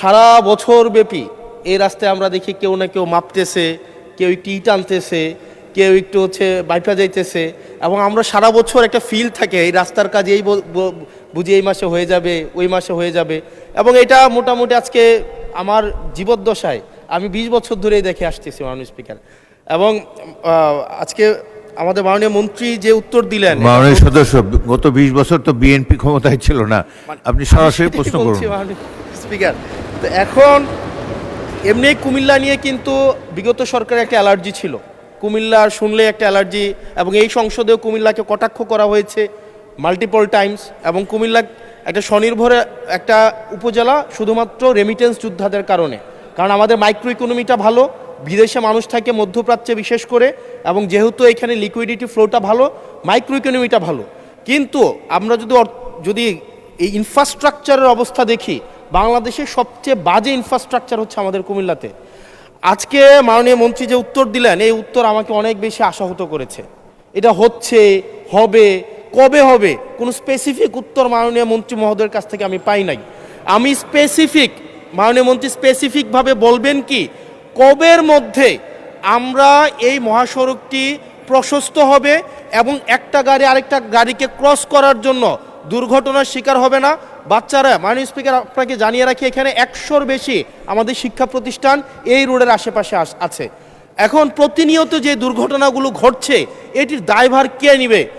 সারা বছর ব্যাপী এই রাস্তায় আমরা দেখি কেউ না কেউ মাপতেছে, কেউ একটু ইট আনতেছে, কেউ একটু বাইপা যাইতেছে, এবং আমরা সারা বছর একটা ফিল থাকে এই রাস্তার কাজ এই বুঝি এই মাসে হয়ে যাবে, ওই মাসে হয়ে যাবে। এবং এটা মোটামুটি আজকে আমার জীবদ্দশায় আমি 20 বছর ধরেই দেখে আসতেছি মাননীয় স্পিকার। এবং আজকে আমাদের মাননীয় মন্ত্রী যে উত্তর দিলেন, মাননীয় সদস্য, গত 20 বছর তো বিএনপি ক্ষমতায় ছিল না, আপনি সরাসরি প্রশ্ন করুন। স্পিকার, তো এখন এমনি কুমিল্লা নিয়ে কিন্তু বিগত সরকারের একটা অ্যালার্জি ছিল, কুমিল্লা শুনলে একটা অ্যালার্জি, এবং এই সংসদেও কুমিল্লাকে কটাক্ষ করা হয়েছে মাল্টিপল টাইমস। এবং কুমিল্লা একটা স্বনির্ভর একটা উপজেলা শুধুমাত্র রেমিটেন্স যোদ্ধাদের কারণে, কারণ আমাদের মাইক্রো ইকোনমিটা ভালো, বিদেশে মানুষ থাকে মধ্যপ্রাচ্যে বিশেষ করে, এবং যেহেতু এখানে লিকুইডিটি ফ্লোটা ভালো, মাইক্রো ইকোনমিটা ভালো। কিন্তু আমরা যদি এই ইনফ্রাস্ট্রাকচারের অবস্থা দেখি, বাংলাদেশের সবচেয়ে বাজে ইনফ্রাস্ট্রাকচার হচ্ছে আমাদের কুমিল্লাতে। আজকে মাননীয় মন্ত্রী যে উত্তর দিলেন, এই উত্তর আমাকে অনেক বেশি আশাহত করেছে। এটা হচ্ছে, হবে, কবে হবে, কোনো স্পেসিফিক উত্তর মাননীয় মন্ত্রী মহোদয়ের কাছ থেকে আমি পাই নাই। আমি মাননীয় মন্ত্রী স্পেসিফিকভাবে বলবেন কি কবের মধ্যে আমরা এই মহাসড়কটি প্রশস্ত হবে এবং একটা গাড়ি আরেকটা গাড়িকে ক্রস করার জন্য দুর্ঘটনার শিকার হবে না। বাচ্চারা, মাননীয় স্পিকার আপনাকে জানিয়ে রাখি, এখানে 100-র বেশি আমাদের শিক্ষা প্রতিষ্ঠান এই রোডের আশেপাশে আছে। এখন প্রতিনিয়ত যে দুর্ঘটনাগুলো ঘটছে, এটির দায়ভার কে নেবে?